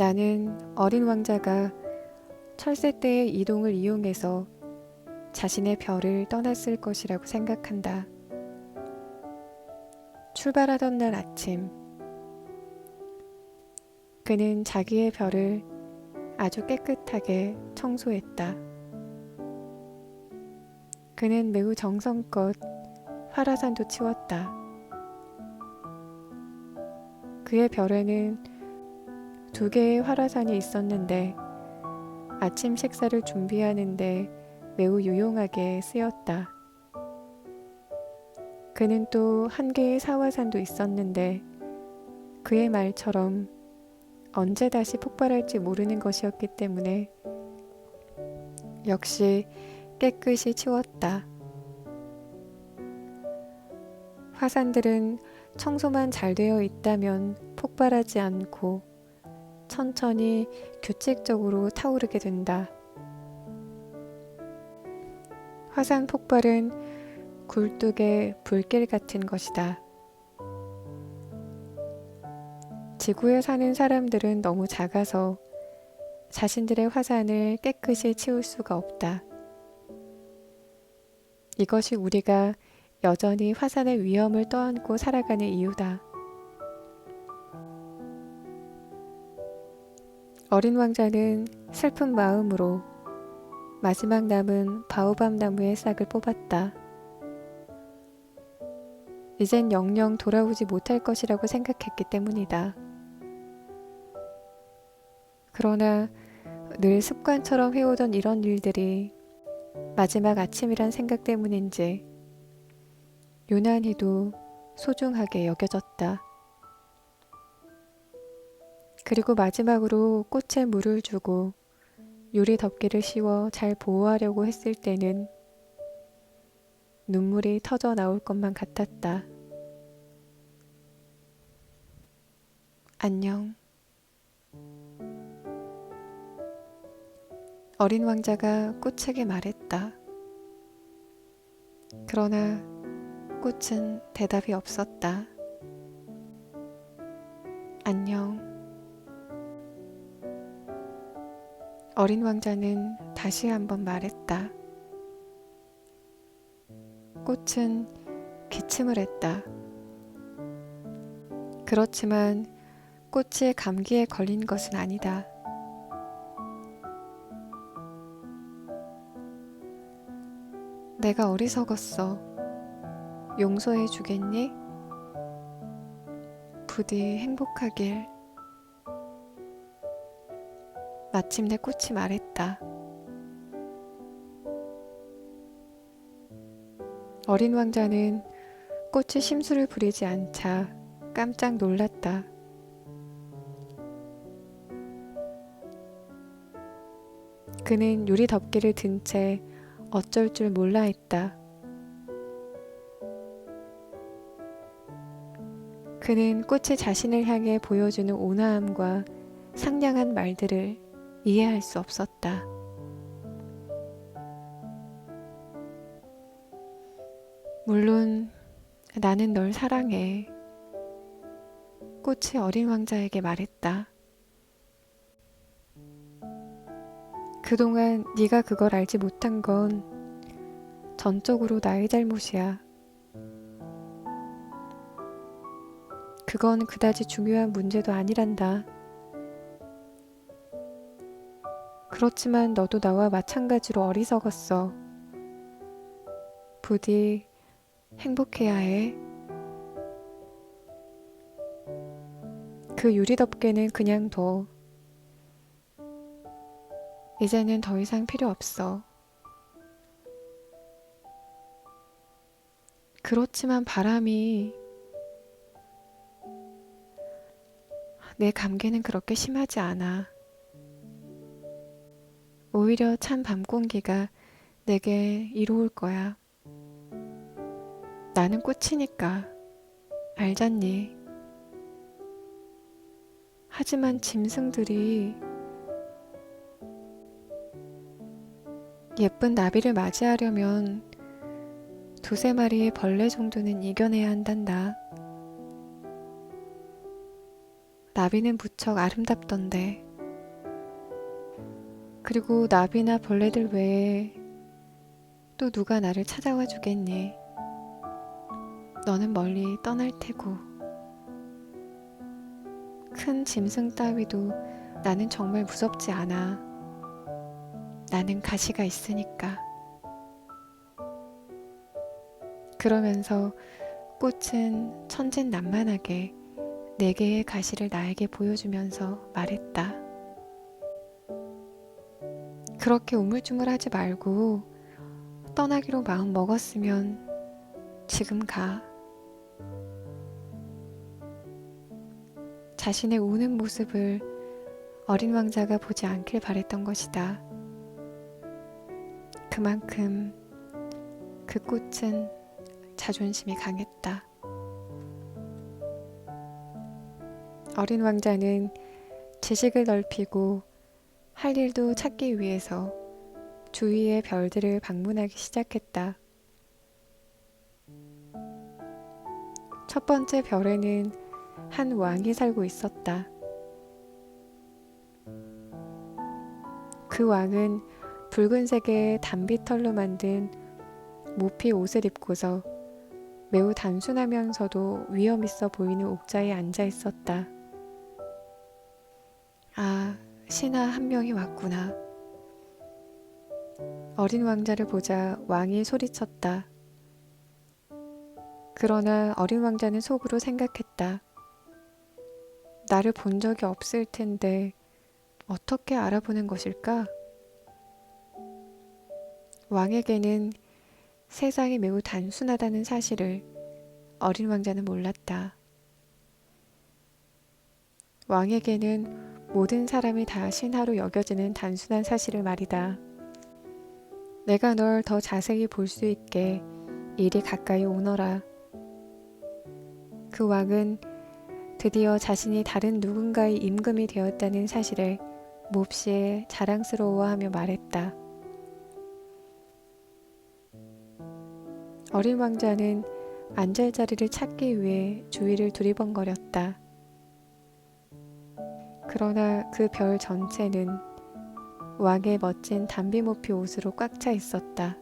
나는 어린 왕자가 철새 때의 이동을 이용해서 자신의 별을 떠났을 것이라고 생각한다. 출발하던 날 아침, 그는 자기의 별을 아주 깨끗하게 청소했다. 그는 매우 정성껏 화라산도 치웠다. 그의 별에는 2개의 화라산이 있었는데 아침 식사를 준비하는데 매우 유용하게 쓰였다. 그는 또 1개의 사화산도 있었는데 그의 말처럼 언제 다시 폭발할지 모르는 것이었기 때문에 역시 깨끗이 치웠다. 화산들은 청소만 잘 되어 있다면 폭발하지 않고 천천히 규칙적으로 타오르게 된다. 화산 폭발은 굴뚝의 불길 같은 것이다. 지구에 사는 사람들은 너무 작아서 자신들의 화산을 깨끗이 치울 수가 없다. 이것이 우리가 여전히 화산의 위험을 떠안고 살아가는 이유다. 어린 왕자는 슬픈 마음으로 마지막 남은 바오밥 나무의 싹을 뽑았다. 이젠 영영 돌아오지 못할 것이라고 생각했기 때문이다. 그러나 늘 습관처럼 해오던 이런 일들이 마지막 아침이란 생각 때문인지 유난히도 소중하게 여겨졌다. 그리고 마지막으로 꽃에 물을 주고 유리 덮개를 씌워 잘 보호하려고 했을 때는 눈물이 터져 나올 것만 같았다. 안녕. 어린 왕자가 꽃에게 말했다. 그러나 꽃은 대답이 없었다. 안녕. 어린 왕자는 다시 한번 말했다. 꽃은 기침을 했다. 그렇지만 꽃이 감기에 걸린 것은 아니다. 내가 어리석었어. 용서해 주겠니? 부디 행복하길. 마침내 꽃이 말했다. 어린 왕자는 꽃이 심술을 부리지 않자 깜짝 놀랐다. 그는 유리 덮개를 든 채 어쩔 줄 몰라 했다. 그는 꽃이 자신을 향해 보여주는 온화함과 상냥한 말들을 이해할 수 없었다. 물론 나는 널 사랑해. 꽃이 어린 왕자에게 말했다. 그동안 네가 그걸 알지 못한 건 전적으로 나의 잘못이야. 그건 그다지 중요한 문제도 아니란다. 그렇지만 너도 나와 마찬가지로 어리석었어. 부디 행복해야 해. 그 유리 덮개는 그냥 둬. 이제는 더 이상 필요 없어. 그렇지만 바람이 내 감기는 그렇게 심하지 않아. 오히려 찬 밤 공기가 내게 이로울 거야. 나는 꽃이니까 알잖니. 하지만 짐승들이 예쁜 나비를 맞이하려면 2~3마리의 벌레 정도는 이겨내야 한단다. 나비는 무척 아름답던데 그리고 나비나 벌레들 외에 또 누가 나를 찾아와 주겠니? 너는 멀리 떠날 테고. 큰 짐승 따위도 나는 정말 무섭지 않아. 나는 가시가 있으니까. 그러면서 꽃은 천진난만하게 네 개의 가시를 나에게 보여주면서 말했다. 그렇게 우물쭈물하지 말고 떠나기로 마음 먹었으면 지금 가. 자신의 우는 모습을 어린 왕자가 보지 않길 바랬던 것이다. 그만큼 그 꽃은 자존심이 강했다. 어린 왕자는 지식을 넓히고 할 일도 찾기 위해서 주위의 별들을 방문하기 시작했다. 첫 번째 별에는 한 왕이 살고 있었다. 그 왕은 붉은색의 단비털로 만든 모피 옷을 입고서 매우 단순하면서도 위험 있어 보이는 옥자에 앉아 있었다. 아, 신하 한 명이 왔구나. 어린 왕자를 보자 왕이 소리쳤다. 그러나 어린 왕자는 속으로 생각했다. 나를 본 적이 없을 텐데 어떻게 알아보는 것일까? 왕에게는 세상이 매우 단순하다는 사실을 어린 왕자는 몰랐다. 왕에게는 모든 사람이 다 신하로 여겨지는 단순한 사실을 말이다. 내가 널 더 자세히 볼 수 있게 이리 가까이 오너라. 그 왕은 드디어 자신이 다른 누군가의 임금이 되었다는 사실을 몹시 자랑스러워하며 말했다. 어린 왕자는 앉을 자리를 찾기 위해 주위를 두리번거렸다. 그러나 그 별 전체는 왕의 멋진 단비모피 옷으로 꽉 차 있었다.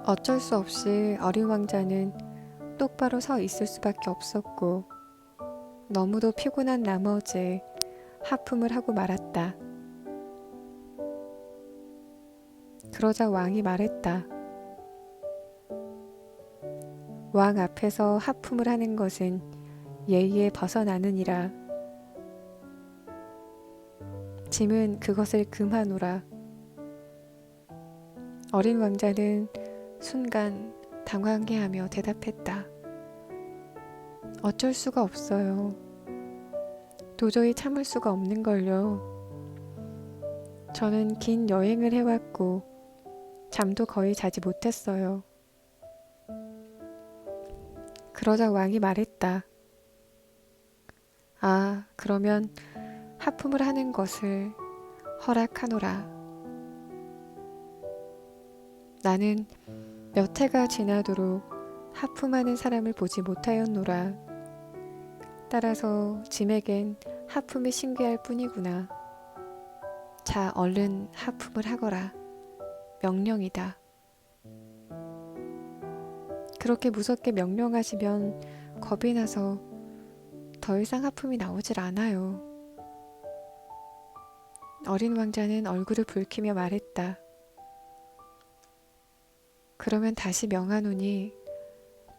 어쩔 수 없이 어린 왕자는 똑바로 서 있을 수밖에 없었고 너무도 피곤한 나머지 하품을 하고 말았다. 그러자 왕이 말했다. 왕 앞에서 하품을 하는 것은 예의에 벗어나느니라. 짐은 그것을 금하노라. 어린 왕자는 순간 당황해하며 대답했다. 어쩔 수가 없어요. 도저히 참을 수가 없는걸요. 저는 긴 여행을 해왔고 잠도 거의 자지 못했어요. 그러자 왕이 말했다. 아, 그러면 하품을 하는 것을 허락하노라. 나는 몇 해가 지나도록 하품하는 사람을 보지 못하였노라. 따라서 짐에겐 하품이 신기할 뿐이구나. 자, 얼른 하품을 하거라. 명령이다. 그렇게 무섭게 명령하시면 겁이 나서 더 이상 하품이 나오질 않아요. 어린 왕자는 얼굴을 붉히며 말했다. 그러면 다시 명하노니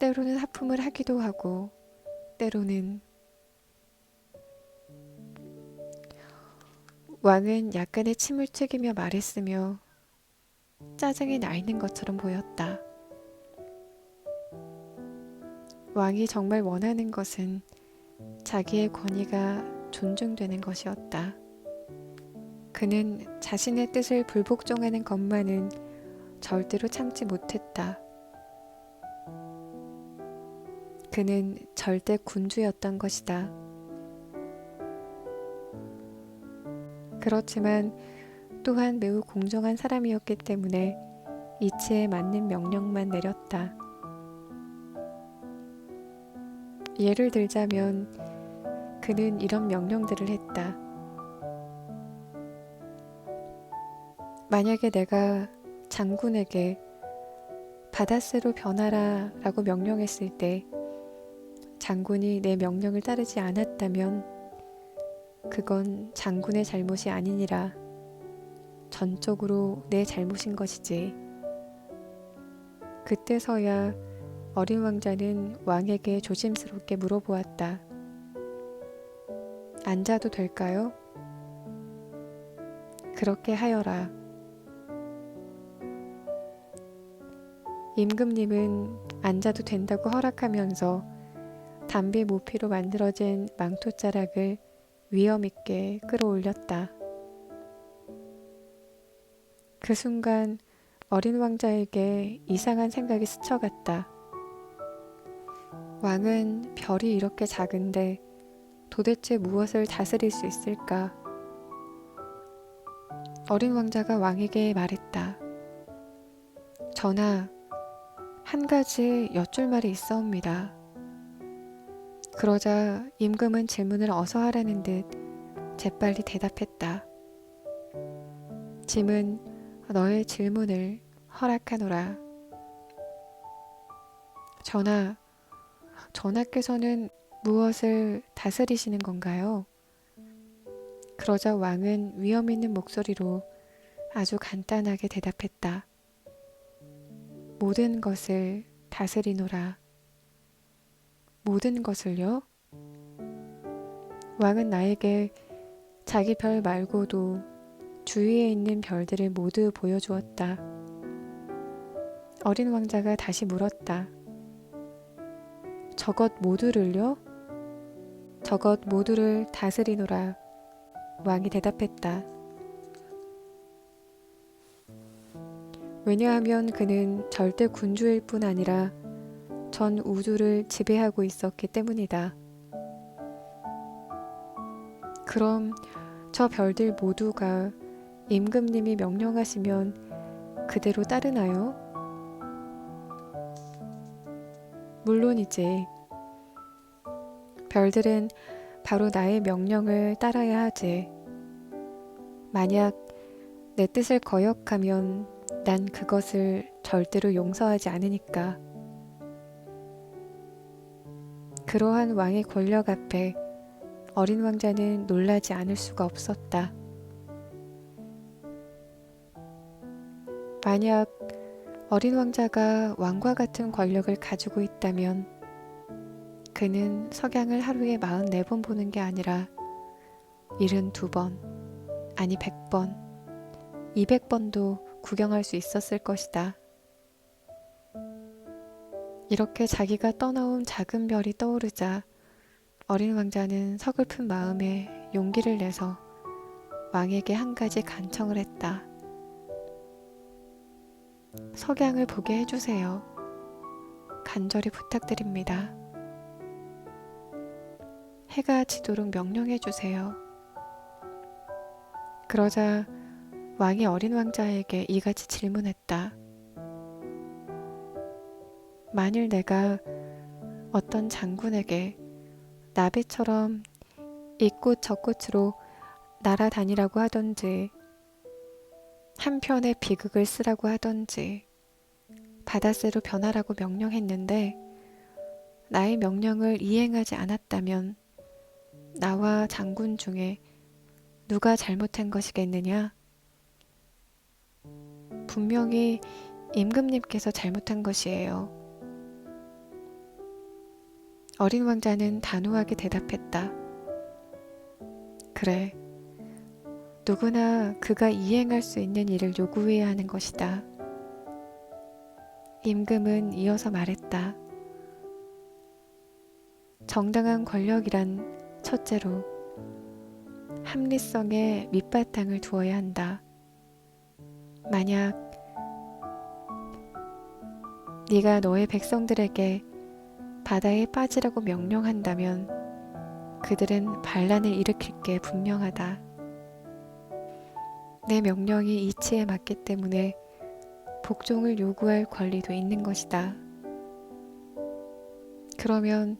때로는 하품을 하기도 하고 때로는. 왕은 약간의 침을 튀기며 말했으며 짜증이 나 있는 것처럼 보였다. 왕이 정말 원하는 것은 자기의 권위가 존중되는 것이었다. 그는 자신의 뜻을 불복종하는 것만은 절대로 참지 못했다. 그는 절대 군주였던 것이다. 그렇지만 또한 매우 공정한 사람이었기 때문에 이치에 맞는 명령만 내렸다. 예를 들자면 그는 이런 명령들을 했다. 만약에 내가 장군에게 바다새로 변하라 라고 명령했을 때 장군이 내 명령을 따르지 않았다면 그건 장군의 잘못이 아니니라. 전적으로 내 잘못인 것이지. 그때서야 어린 왕자는 왕에게 조심스럽게 물어보았다. 앉아도 될까요? 그렇게 하여라. 임금님은 앉아도 된다고 허락하면서 담배 모피로 만들어진 망토자락을 위엄있게 끌어올렸다. 그 순간 어린 왕자에게 이상한 생각이 스쳐갔다. 왕은 별이 이렇게 작은데 도대체 무엇을 다스릴 수 있을까? 어린 왕자가 왕에게 말했다. 전하, 한 가지 여쭐 말이 있어옵니다. 그러자 임금은 질문을 어서 하라는 듯 재빨리 대답했다. 짐은 너의 질문을 허락하노라. 전하, 전하께서는 무엇을 다스리시는 건가요? 그러자 왕은 위험 있는 목소리로 아주 간단하게 대답했다. 모든 것을 다스리노라. 모든 것을요? 왕은 나에게 자기 별 말고도 주위에 있는 별들을 모두 보여주었다. 어린 왕자가 다시 물었다. 저것 모두를요? 저것 모두를 다스리노라. 왕이 대답했다. 왜냐하면 그는 절대 군주일 뿐 아니라 전 우주를 지배하고 있었기 때문이다. 그럼 저 별들 모두가 임금님이 명령하시면 그대로 따르나요? 물론이지. 별들은 바로 나의 명령을 따라야 하지. 만약 내 뜻을 거역하면 난 그것을 절대로 용서하지 않으니까. 그러한 왕의 권력 앞에 어린 왕자는 놀라지 않을 수가 없었다. 만약 어린 왕자가 왕과 같은 권력을 가지고 있다면 그는 석양을 하루에 44번 보는 게 아니라 72번, 아니 100번, 200번도 구경할 수 있었을 것이다. 이렇게 자기가 떠나온 작은 별이 떠오르자 어린 왕자는 서글픈 마음에 용기를 내서 왕에게 한 가지 간청을 했다. 석양을 보게 해주세요. 간절히 부탁드립니다. 해가 지도록 명령해주세요. 그러자 왕이 어린 왕자에게 이같이 질문했다. 만일 내가 어떤 장군에게 나비처럼 이 꽃 저 꽃으로 날아다니라고 하던지 한편의 비극을 쓰라고 하던지 바다새로 변하라고 명령했는데 나의 명령을 이행하지 않았다면 나와 장군 중에 누가 잘못한 것이겠느냐? 분명히 임금님께서 잘못한 것이에요. 어린 왕자는 단호하게 대답했다. 그래, 누구나 그가 이행할 수 있는 일을 요구해야 하는 것이다. 임금은 이어서 말했다. 정당한 권력이란 첫째로 합리성에 밑바탕을 두어야 한다. 만약 네가 너의 백성들에게 바다에 빠지라고 명령한다면 그들은 반란을 일으킬 게 분명하다. 내 명령이 이치에 맞기 때문에 복종을 요구할 권리도 있는 것이다. 그러면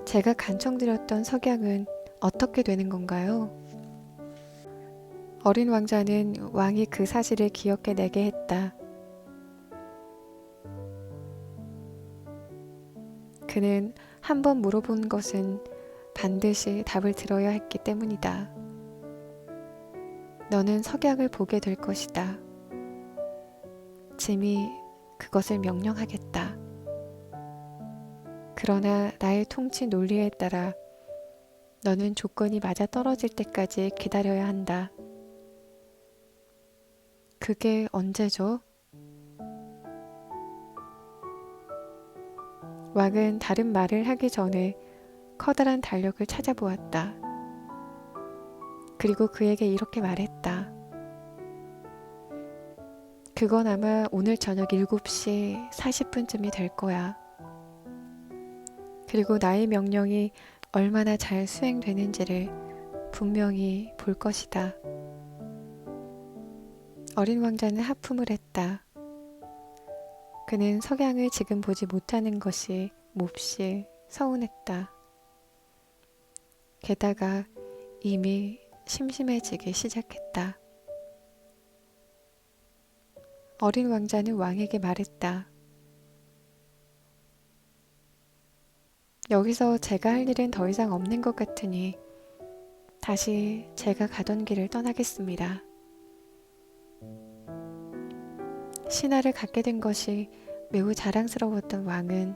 제가 간청드렸던 석양은 어떻게 되는 건가요? 어린 왕자는 왕이 그 사실을 기억해내게 했다. 그는 한 번 물어본 것은 반드시 답을 들어야 했기 때문이다. 너는 석양을 보게 될 것이다. 짐이 그것을 명령하겠다. 그러나 나의 통치 논리에 따라 너는 조건이 맞아 떨어질 때까지 기다려야 한다. 그게 언제죠? 왕은 다른 말을 하기 전에 커다란 달력을 찾아보았다. 그리고 그에게 이렇게 말했다. 그건 아마 오늘 저녁 7시 40분쯤이 될 거야. 그리고 나의 명령이 얼마나 잘 수행되는지를 분명히 볼 것이다. 어린 왕자는 하품을 했다. 그는 석양을 지금 보지 못하는 것이 몹시 서운했다. 게다가 이미 심심해지기 시작했다. 어린 왕자는 왕에게 말했다. 여기서 제가 할 일은 더 이상 없는 것 같으니 다시 제가 가던 길을 떠나겠습니다. 신하를 갖게 된 것이 매우 자랑스러웠던 왕은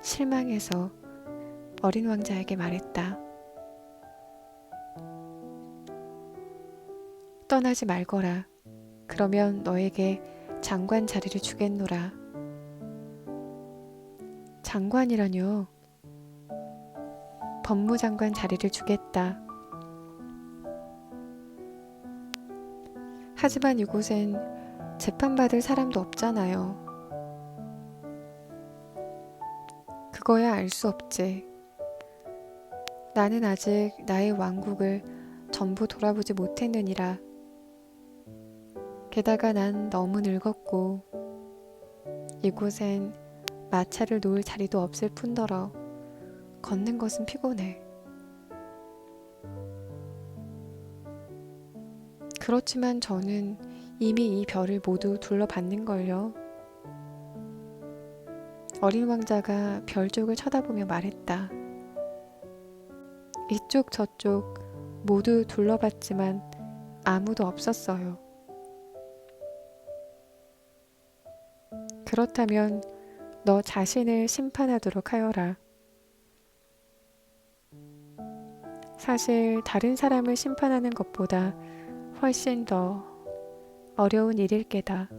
실망해서 어린 왕자에게 말했다. 떠나지 말거라. 그러면 너에게 장관 자리를 주겠노라. 장관이라뇨? 법무장관 자리를 주겠다. 하지만 이곳엔 재판받을 사람도 없잖아요. 그거야 알 수 없지. 나는 아직 나의 왕국을 전부 돌아보지 못했느니라. 게다가 난 너무 늙었고 이곳엔 마차를 놓을 자리도 없을 뿐더러 걷는 것은 피곤해. 그렇지만 저는 이미 이 별을 모두 둘러봤는걸요. 어린 왕자가 별 쪽을 쳐다보며 말했다. 이쪽 저쪽 모두 둘러봤지만 아무도 없었어요. 그렇다면 너 자신을 심판하도록 하여라. 사실 다른 사람을 심판하는 것보다 훨씬 더 어려운 일일 게다.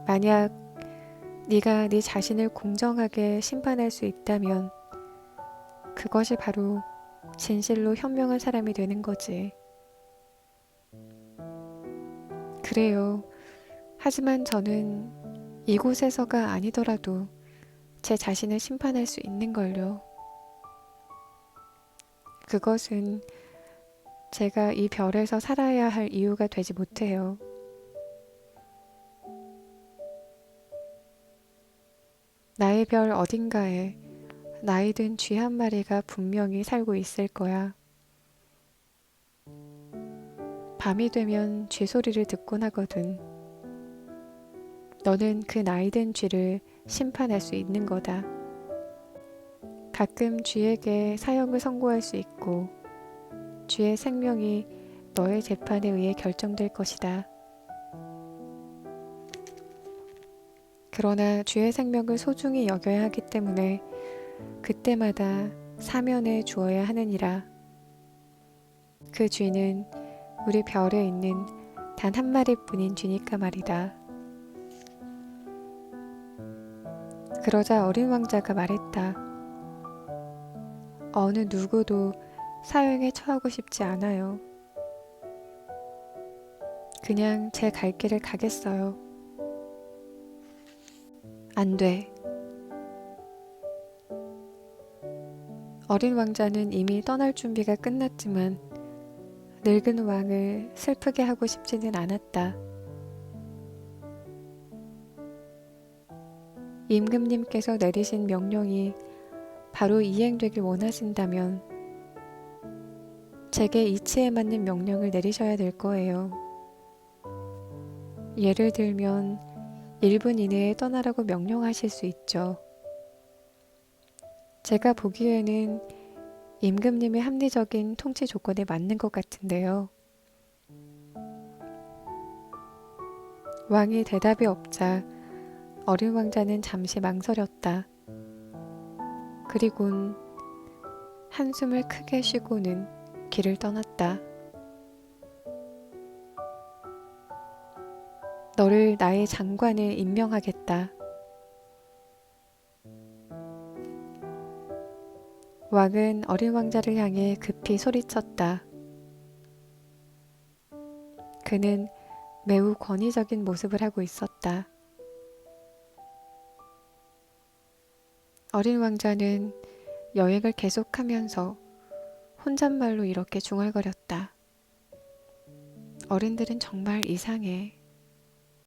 만약 네가 네 자신을 공정하게 심판할 수 있다면 그것이 바로 진실로 현명한 사람이 되는 거지. 그래요. 하지만 저는 이곳에서가 아니더라도 제 자신을 심판할 수 있는 걸요. 그것은 제가 이 별에서 살아야 할 이유가 되지 못해요. 나의 별 어딘가에 나이 든 쥐 한 마리가 분명히 살고 있을 거야. 밤이 되면 쥐 소리를 듣곤 하거든. 너는 그 나이 든 쥐를 심판할 수 있는 거다. 가끔 쥐에게 사형을 선고할 수 있고 쥐의 생명이 너의 재판에 의해 결정될 것이다. 그러나 쥐의 생명을 소중히 여겨야 하기 때문에 그때마다 사면해 주어야 하느니라. 그 쥐는 우리 별에 있는 단 한 마리뿐인 쥐니까 말이다. 그러자 어린 왕자가 말했다. 어느 누구도 사형에 처하고 싶지 않아요. 그냥 제 갈 길을 가겠어요. 안 돼. 어린 왕자는 이미 떠날 준비가 끝났지만 늙은 왕을 슬프게 하고 싶지는 않았다. 임금님께서 내리신 명령이 바로 이행되길 원하신다면 제게 이치에 맞는 명령을 내리셔야 될 거예요. 예를 들면 1분 이내에 떠나라고 명령하실 수 있죠. 제가 보기에는 임금님의 합리적인 통치 조건에 맞는 것 같은데요. 왕이 대답이 없자 어린 왕자는 잠시 망설였다. 그리곤 한숨을 크게 쉬고는 길을 떠났다. 너를 나의 장관에 임명하겠다. 왕은 어린 왕자를 향해 급히 소리쳤다. 그는 매우 권위적인 모습을 하고 있었다. 어린 왕자는 여행을 계속하면서 혼잣말로 이렇게 중얼거렸다. 어른들은 정말 이상해.